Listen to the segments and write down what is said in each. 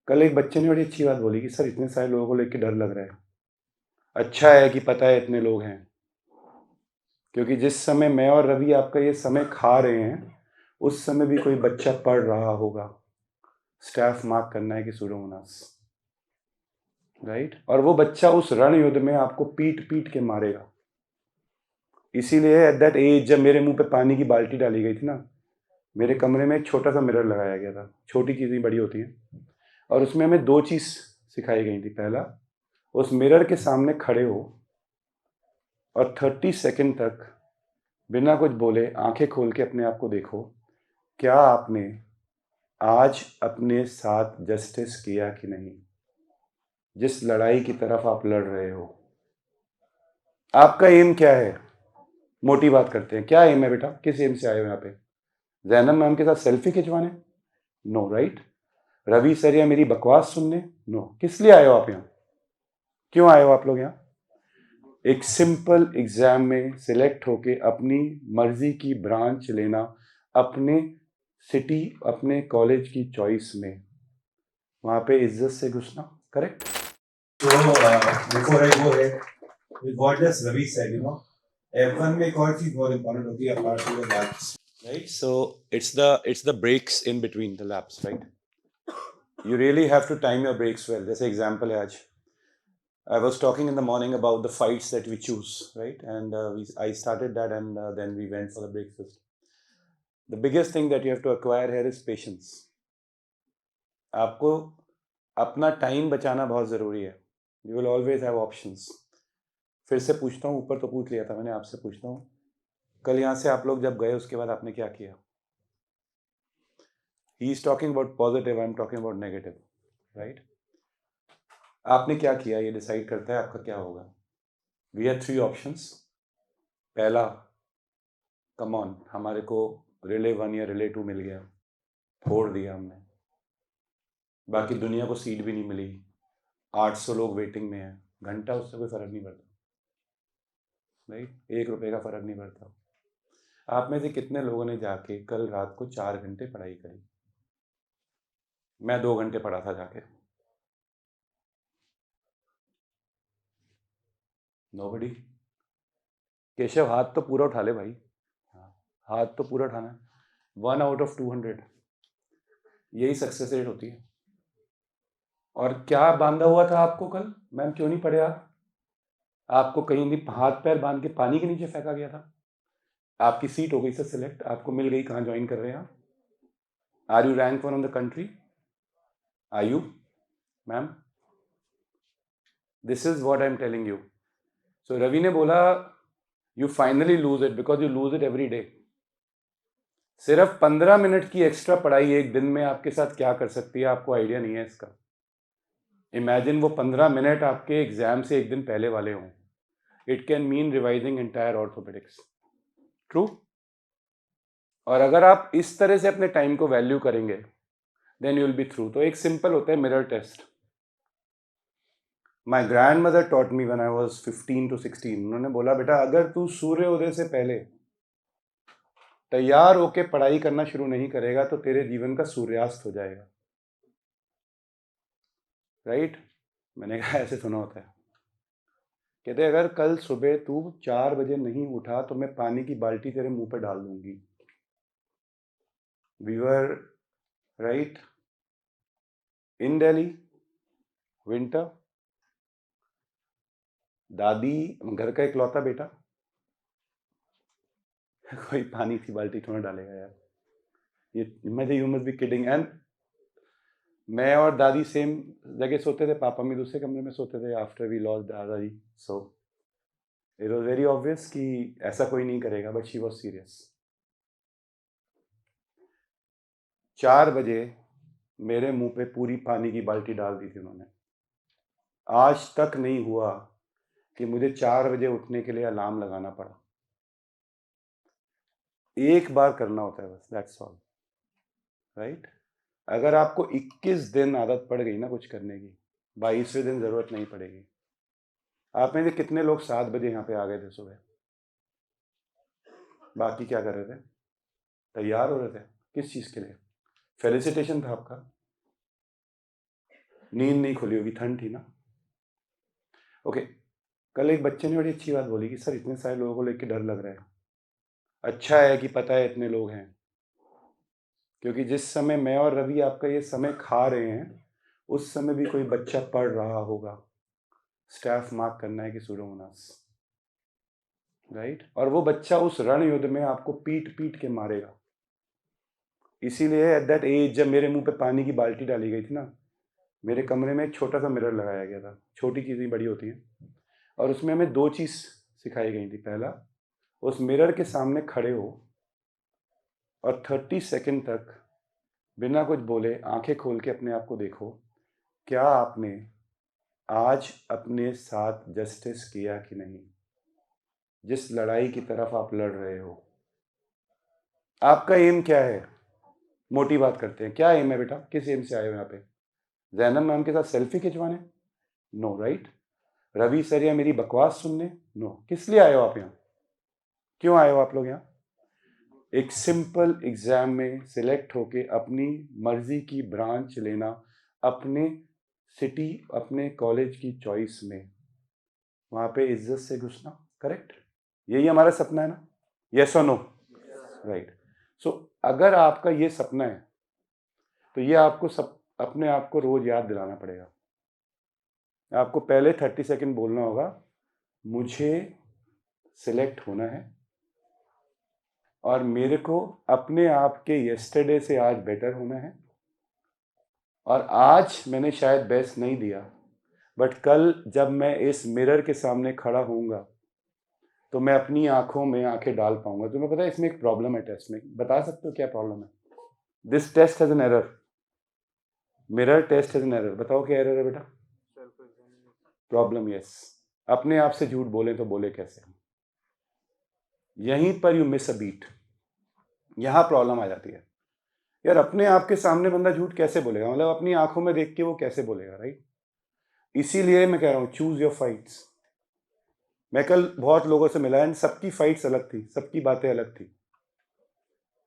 कल एक बच्चे ने बड़ी अच्छी बात बोली कि सर इतने सारे लोगों को लेके डर लग रहा है। अच्छा है कि पता है इतने लोग हैं, क्योंकि जिस समय मैं और रवि आपका ये समय खा रहे हैं, उस समय भी कोई बच्चा पढ़ रहा होगा। स्टाफ मार्क करना है कि सूडोमोनास, राइट? और वो बच्चा उस रण युद्ध में आपको पीट पीट के मारेगा। इसीलिए एट दैट एज जब मेरे मुंह पे पानी की बाल्टी डाली गई थी ना, मेरे कमरे में एक छोटा सा मिरर लगाया गया था। छोटी चीज़ें बड़ी होती हैं। और उसमें हमें दो चीज़ सिखाई गई थी। पहला, उस मिरर के सामने खड़े हो और 30 सेकंड तक बिना कुछ बोले आंखें खोल के अपने आप को देखो, क्या आपने आज अपने साथ जस्टिस किया कि नहीं, जिस लड़ाई की तरफ आप लड़ रहे हो। आपका एम क्या है? मोटी बात करते हैं, क्या एम है बेटा? किस एम से आए हो यहाँ पे? जैनब मैम के साथ सेल्फी खिंचवाने? No, right? रवि सर या मेरी बकवास सुनने? नो। किस लिए आए हो आप यहाँ? क्यों आए हो आप लोग यहाँ? एक सिंपल एग्जाम में सिलेक्ट होके अपनी मर्जी की ब्रांच लेना, अपने सिटी, अपने कॉलेज की चॉइस में, वहां पे इज्जत से घुसना। Correct? So, before I go ahead, with what just Ravi said, F1 में एक और चीज बहुत important होती है apart from the laps. Right? So it's the breaks in between the laps, right? You really have to time your breaks well. जैसे example है आज, I was talking in the morning about the fights that we choose, right? And I started that, and then we went for the breakfast. The biggest thing that you have to acquire here is patience. आपको अपना time बचाना बहुत ज़रूरी है। You will always have options. फिर से पूछता हूँ, ऊपर तो पूछ लिया था मैंने, आपसे पूछता हूँ, कल यहाँ से आप लोग जब गए उसके बाद आपने क्या किया? He is talking about positive, I am talking about negative, right? आपने क्या किया ये डिसाइड करता है आपका क्या होगा। We have 3 options. पहला, कम ऑन, हमारे को रिले 1 या रिले 2 मिल गया, फोड़ दिया हमने, बाकी दुनिया को सीट भी नहीं मिली, 800 लोग वेटिंग में हैं, घंटा उससे कोई फर्क नहीं पड़ता, राइट? 1 रुपए का फर्क नहीं पड़ता। आप में से कितने लोगों ने जाके कल रात को 4 घंटे पढ़ाई करी? मैं 2 घंटे पढ़ा था जाके। नोबडी। केशव हाथ तो पूरा उठा ले भाई। हाँ, हाथ तो पूरा उठाना है। 1 आउट ऑफ 200, यही सक्सेस रेट होती है। और क्या बांधा हुआ था आपको कल? मैम क्यों नहीं पढ़े आप? आपको कहीं भी हाथ पैर बांध के पानी के नीचे फेंका गया था? आपकी सीट हो गई सर सिलेक्ट, आपको मिल गई, कहाँ ज्वाइन कर रहे हैं आप? Are you rank 1 on the country? Are you ma'am? This is what I am telling you. So Ravi ने बोला you finally lose it because you lose it every day. सिर्फ 15 मिनट की एक्स्ट्रा पढ़ाई एक दिन में आपके साथ क्या कर सकती है, आपको आइडिया नहीं है इसका। इमेजिन वो 15 मिनट आपके एग्जाम से एक दिन पहले वाले हों। It can mean revising entire orthopaedics. True? और अगर आप इस तरह से अपने टाइम को वैल्यू करेंगे, then you will be through. तो एक सिंपल होता है mirror test. My grandmother taught me when I was 15 to 16। उन्होंने बोला बेटा अगर तू सूर्योदय से पहले तैयार होके पढ़ाई करना शुरू नहीं करेगा तो तेरे जीवन का सूर्यास्त हो जाएगा, राइट? मैंने कहा ऐसे सुना होता है? कहते अगर कल सुबह तू 4 बजे नहीं उठा तो मैं पानी की बाल्टी तेरे मुंह पे डाल दूंगी। We were right in Delhi, winter. दादी, घर का इकलौता बेटा, कोई पानी की बाल्टी थोड़ा डालेगा यार? ये मुझे, you must be kidding. And मैं और दादी सेम जगह सोते थे, पापा भी दूसरे कमरे में सोते थे आफ्टर वी लॉस्ट दादाजी। So it was very obvious कि ऐसा कोई नहीं करेगा, बट शी वॉज सीरियस। 4 बजे मेरे मुंह पे पूरी पानी की बाल्टी डाल दी थी उन्होंने। आज तक नहीं हुआ कि मुझे 4 बजे उठने के लिए अलार्म लगाना पड़ा। एक बार करना होता है बस, दैट्स ऑल, राइट? अगर आपको 21 दिन आदत पड़ गई ना कुछ करने की, 22वें दिन जरूरत नहीं पड़ेगी। आप में से कितने लोग 7 बजे यहाँ पे आ गए थे सुबह? बाकी क्या कर रहे थे? तैयार हो रहे थे किस चीज़ के लिए? फेलिसिटेशन था आपका। नींद नहीं खुली होगी, ठंड थी ना। ओके, कल एक बच्चे ने बड़ी अच्छी बात बोली कि सर इतने सारे लोगों को लेके डर लग रहा है। अच्छा है कि पता है इतने लोग हैं, क्योंकि जिस समय मैं और रवि आपका ये समय खा रहे हैं उस समय भी कोई बच्चा पढ़ रहा होगा। स्टाफ मार्क करना है कि सूडोमोनास, राइट? और वो बच्चा उस रण युद्ध में आपको पीट पीट के मारेगा। इसीलिए एट दैट एज जब मेरे मुंह पे पानी की बाल्टी डाली गई थी ना, मेरे कमरे में एक छोटा सा मिरर लगाया गया था। छोटी चीज़ें बड़ी होती हैं, और उसमें हमें 2 चीज़ सिखाई गई थी। पहला, उस मिरर के सामने खड़े हो और 30 सेकंड तक बिना कुछ बोले आंखें खोल के अपने आप को देखो, क्या आपने आज अपने साथ जस्टिस किया कि नहीं, जिस लड़ाई की तरफ आप लड़ रहे हो। आपका एम क्या है? मोटी बात करते हैं, क्या एम है बेटा? किस एम से आए हो यहाँ पे? जैनब मैम के साथ सेल्फी खिंचवाने? No, right? रवि सर या मेरी बकवास सुनने? नो। किस लिए आए हो आप यहाँ? क्यों आए हो आप लोग यहाँ? एक सिंपल एग्जाम में सिलेक्ट होके अपनी मर्जी की ब्रांच लेना, अपने सिटी, अपने कॉलेज की चॉइस में, वहाँ पे इज्जत से घुसना। करेक्ट? यही हमारा सपना है ना? यस और नो? राइट। सो अगर आपका ये सपना है तो ये आपको अपने आप को रोज याद दिलाना पड़ेगा। आपको पहले 30 सेकंड बोलना होगा, मुझे सिलेक्ट होना है और मेरे को अपने आप के येस्टरडे से आज बेटर होना है, और आज मैंने शायद बेस्ट नहीं दिया, बट कल जब मैं इस मिरर के सामने खड़ा होऊंगा तो मैं अपनी आंखों में आंखें डाल पाऊंगा। तुम्हें पता है इसमें एक प्रॉब्लम है टेस्ट में, बता सकते हो क्या प्रॉब्लम है? This test has an error. Mirror test has an error. बताओ क्या एरर है बेटा? Problem, yes. अपने आप से झूठ बोले तो बोले कैसे? यहीं पर यू मिस अ बीट। यहां प्रॉब्लम आ जाती है। यार अपने आप के सामने बंदा झूठ कैसे बोलेगा? मतलब अपनी आंखों में देख के वो कैसे बोलेगा, राइट? इसीलिए मैं कह रहा हूं, चूज योर फाइट्स। मैं कल बहुत लोगों से मिला एंड सबकी फाइट्स अलग थी, सबकी बातें अलग थी,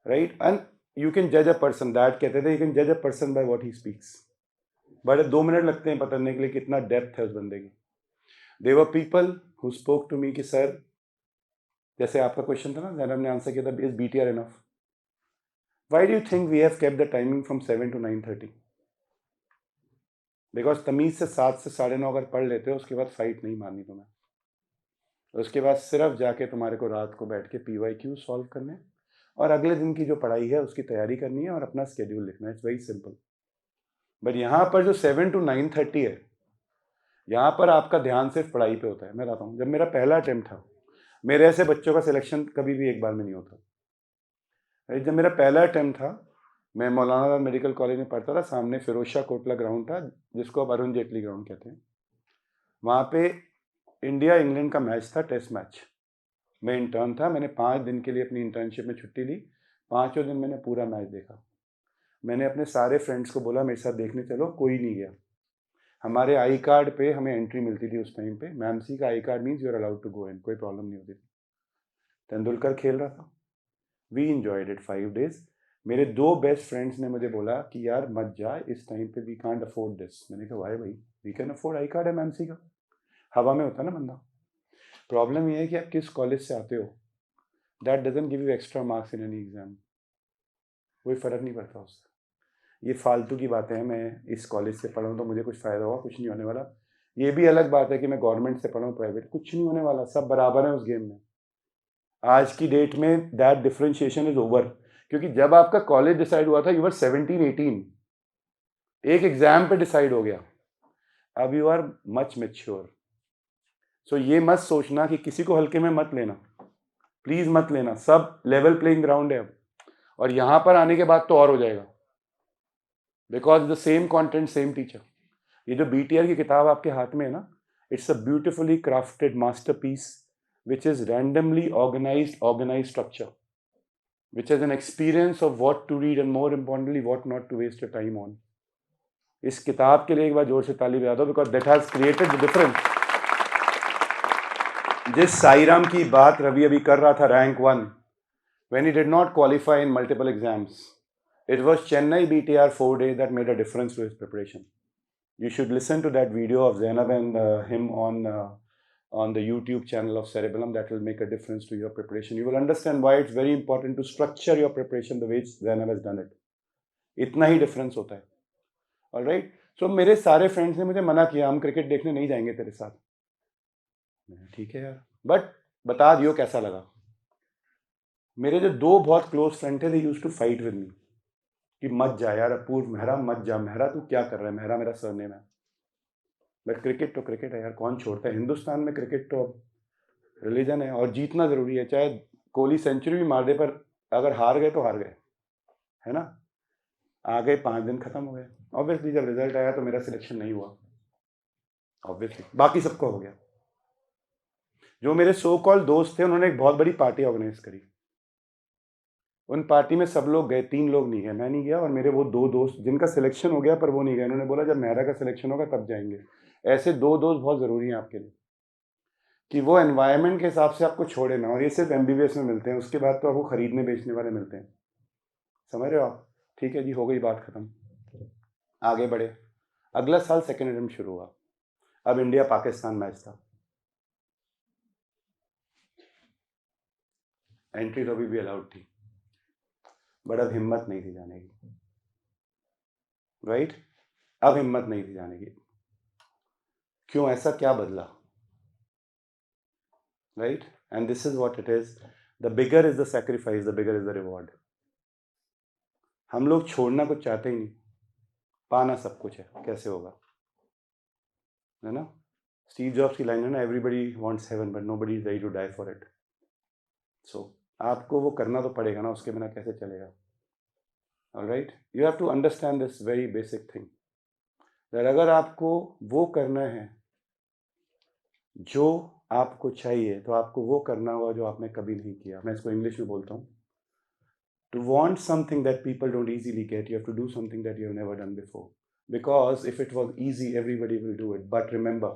राइट? एंड यू कैन जज अ पर्सन, दैट कहते थे, यू कैन जज a person by what he speaks. बड़े 2 मिनट लगते हैं पकड़ने के लिए कितना डेप्थ है उस बंदे की। There were people who spoke to me कि सर, जैसे आपका क्वेश्चन था ना, जैनब ने आंसर किया था, is BTR enough? Why do you think we have kept the timing from 7 to 9:30? Because तमीज से 7 से 9:30 अगर पढ़ लेते हो उसके बाद फाइट नहीं मारनी तुम्हें। उसके बाद सिर्फ जाके तुम्हारे को रात को बैठ के PYQ सॉल्व करने और अगले दिन की जो पढ़ाई है उसकी तैयारी करनी है और अपना स्केड्यूल लिखना है। It's very simple. बट यहाँ पर जो 7 to 9:30 है, यहाँ पर आपका ध्यान सिर्फ पढ़ाई पे होता है। मैं बताता हूँ, जब मेरा पहला अटेम्प्ट था, मेरे ऐसे बच्चों का सिलेक्शन कभी भी एक बार में नहीं होता। जब मेरा पहला अटेम्प्ट था, मैं मौलाना मेडिकल कॉलेज में पढ़ता था, सामने फिरोज कोटला ग्राउंड था जिसको अब अरुण जेटली ग्राउंड कहते हैं। वहाँ पे इंडिया इंग्लैंड का मैच था, टेस्ट मैच। मैं इंटर्न था, मैंने 5 दिन के लिए अपनी इंटर्नशिप में छुट्टी ली। 5वें दिन मैंने पूरा मैच देखा। मैंने अपने सारे फ्रेंड्स को बोला मेरे साथ देखने चलो, कोई नहीं गया। हमारे आई कार्ड पे हमें एंट्री मिलती थी उस टाइम पे, मैम सी का I card means you are allowed to go in, कोई प्रॉब्लम नहीं होती थी। तेंदुलकर खेल रहा था, वी इंजॉयड इट 5 days। मेरे 2 बेस्ट फ्रेंड्स ने मुझे बोला कि यार मत जा इस टाइम पे, वी कांट अफोर्ड दिस। मैंने कहा वाई भाई, we can afford, I card है मैम सी का। हवा में होता ना बंदा। प्रॉब्लम ये है कि आप किस कॉलेज से आते हो, that doesn't give you extra marks in any exam. कोई फ़र्क नहीं पड़ता उससे। ये फालतू की बातें हैं, मैं इस कॉलेज से पढ़ा हूँ तो मुझे कुछ फ़ायदा होगा, कुछ नहीं होने वाला। ये भी अलग बात है कि मैं गवर्नमेंट से पढ़ा हूँ, प्राइवेट, कुछ नहीं होने वाला, सब बराबर है उस गेम में। आज की डेट में दैट डिफरेंशिएशन इज ओवर, क्योंकि जब आपका कॉलेज डिसाइड हुआ था यू वर 17-18, एक एग्जाम पे डिसाइड हो गया। अब यू आर मच मैच्योर। सो ये मत सोचना कि किसी को हल्के में मत लेना, प्लीज मत लेना। सब लेवल प्लेइंग ग्राउंड है अब, और यहां पर आने के बाद तो और हो जाएगा, because the same content same teacher. ये जो BTR की किताब आपके हाथ में है ना, it's a beautifully crafted masterpiece which is randomly organized structure, which has an experience of what to read and more importantly what not to waste your time on. इस किताब के लिए एक बार जोर से ताली बजा दो, because that has created the difference. जिस साईराम की बात रवि अभी कर रहा था, rank 1, when he did not qualify in multiple exams, it was Chennai BTR 4 days that made a difference to his preparation. You should listen to that video of Zainab and him on the YouTube channel of Cerebellum. That will make a difference to your preparation. You will understand why it's very important to structure your preparation the way Zainab has done it. इतना ही difference होता है. Alright. सो मेरे सारे friends ने मुझे मना किया, हम क्रिकेट देखने नहीं जाएंगे तेरे साथ. ठीक है यार, बट बता दियो कैसा लगा. मेरे जो दो बहुत क्लोज फ्रेंड थे, they used to fight with me कि मत जा यार अपूर्व, मेहरा मत जा, मेहरा तू क्या कर रहा है, मेहरा मेरा सरनेम है. बट क्रिकेट तो क्रिकेट है यार, कौन छोड़ता है. हिंदुस्तान में क्रिकेट तो रिलीजन है और जीतना जरूरी है. चाहे कोहली सेंचुरी भी मार दे, पर अगर हार गए तो हार गए, है ना. आ गए, 5 दिन खत्म हो गए. ऑब्वियसली जब रिजल्ट आया तो मेरा सिलेक्शन नहीं हुआ, ऑब्वियसली. बाकी सबको हो गया. जो मेरे सो कॉल्ड दोस्त थे, उन्होंने एक बहुत बड़ी पार्टी ऑर्गेनाइज करी. उन पार्टी में सब लोग गए, 3 लोग नहीं गए. मैं नहीं गया और मेरे वो 2 दोस्त जिनका सिलेक्शन हो गया पर वो नहीं गए. उन्होंने बोला जब मेहरा का सिलेक्शन होगा तब जाएंगे. ऐसे 2 दोस्त बहुत ज़रूरी हैं आपके लिए कि वो एनवायरनमेंट के हिसाब से आपको छोड़े ना. और ये सिर्फ MBBS में मिलते हैं, उसके बाद तो आपको खरीदने बेचने वाले मिलते हैं. समझ रहे हो आप. ठीक है जी, हो गई बात खत्म. आगे बढ़े. अगला साल सेकेंड अटेम्प्ट शुरू हुआ. अब इंडिया पाकिस्तान मैच था. एंट्री तो अभी भी अलाउड थी, बट अब हिम्मत नहीं थी जाने की. राइट. अब हिम्मत नहीं थी जाने की. क्यों, ऐसा क्या बदला. Right. And this is what it is. The bigger is the sacrifice, the bigger is the reward. हम लोग छोड़ना कुछ चाहते ही नहीं, पाना सब कुछ है. कैसे होगा, है ना. स्टीव जॉब्स की लाइन है ना, everybody wants heaven but nobody is ready to die for it. So आपको वो करना तो पड़ेगा ना, उसके बिना कैसे चलेगा. Alright. You have to understand this very basic thing, that अगर आपको वो करना है जो आपको चाहिए, तो आपको वो करना होगा जो आपने कभी नहीं किया. मैं इसको इंग्लिश में बोलता हूँ. To want something that people don't easily get, you have to do something that you have never done before. Because if it was easy, everybody will do it. But remember,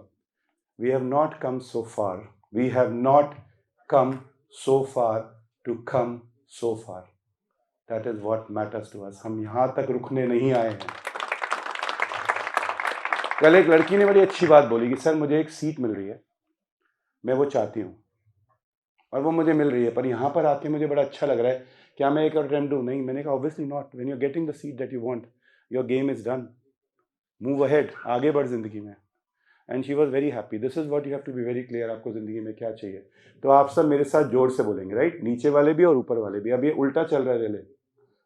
we have not come so far. We have not come so far to come so far. That is what matters to us. हम यहाँ तक रुकने नहीं आए हैं. कल एक लड़की ने बड़ी अच्छी बात बोली कि सर मुझे एक सीट मिल रही है, मैं वो चाहती हूँ और वो मुझे मिल रही है, पर यहाँ पर आके मुझे बड़ा अच्छा लग रहा है, क्या मैं एक अटेम्प्ट दूँ. नहीं. मैंने कहा obviously not. When you are getting the seat that you want, your game is done. Move ahead, आगे बढ़ जिंदगी में. And she was very happy. This is what you have to be very clear. आपको जिंदगी में क्या चाहिए. तो आप सब मेरे साथ जोर से बोलेंगे. राइट. नीचे वाले भी और ऊपर वाले भी. अब ये उल्टा चल रहा है रिले,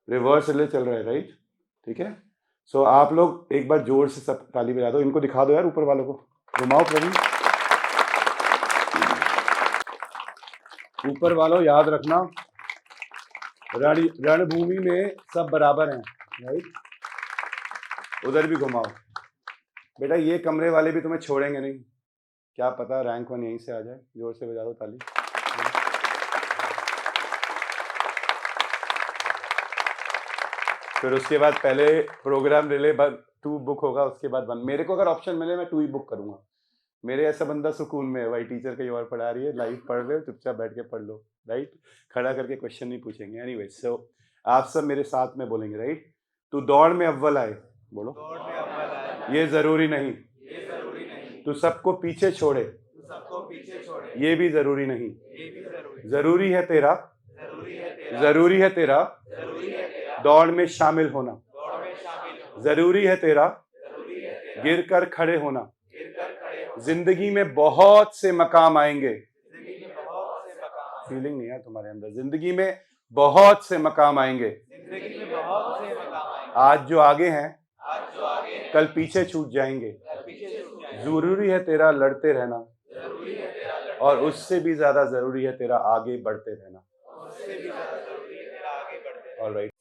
रिवर्स रिले चल रहा है. राइट. ठीक है. सो आप लोग एक बार जोर से सब ताली बजा दो. इनको दिखा दो यार, ऊपर वालों को घुमाओ प्रवीण. ऊपर वालों याद रखना, रणभूमि में सब बराबर हैं. राइट. उधर भी घुमाओ बेटा. ये कमरे वाले भी तुम्हें छोड़ेंगे नहीं. क्या पता रैंक 1 यहीं से आ जाए. जोर से बजा दो ताली. फिर उसके बाद पहले प्रोग्राम रिले 2 बुक होगा, उसके बाद 1. मेरे को अगर ऑप्शन मिले मैं 2 ही बुक करूंगा. मेरे ऐसा बंदा सुकून में है भाई, टीचर कहीं और पढ़ा रही है, लाइव पढ़ रहे हो, चुपचाप बैठ के पढ़ लो. राइट. खड़ा करके क्वेश्चन नहीं पूछेंगे. एनीवे, सो आप सब मेरे साथ में बोलेंगे. राइट. तू दौड़ में अव्वल आए. बोलो. दौड़ में अव्वल आए. ये जरूरी नहीं. ये जरूरी नहीं. तू सबको पीछे छोड़े. तू सबको पीछे छोड़े. ये भी जरूरी नहीं. ये भी जरूरी. जरूरी है तेरा. जरूरी है तेरा. जरूरी है तेरा. जरूरी है तेरा. दौड़ में शामिल होना. दौड़ में शामिल होना. जरूरी है तेरा. जरूरी है तेरा. गिर कर खड़े होना. जिंदगी में बहुत से मकाम आएंगे. फीलिंग नहीं है तुम्हारे अंदर. जिंदगी में बहुत से मकाम आएंगे. आज जो आगे हैं कल पीछे छूट जाएंगे. जरूरी है तेरा लड़ते रहना, और उससे भी ज्यादा जरूरी है तेरा आगे बढ़ते रहना. ऑलराइट.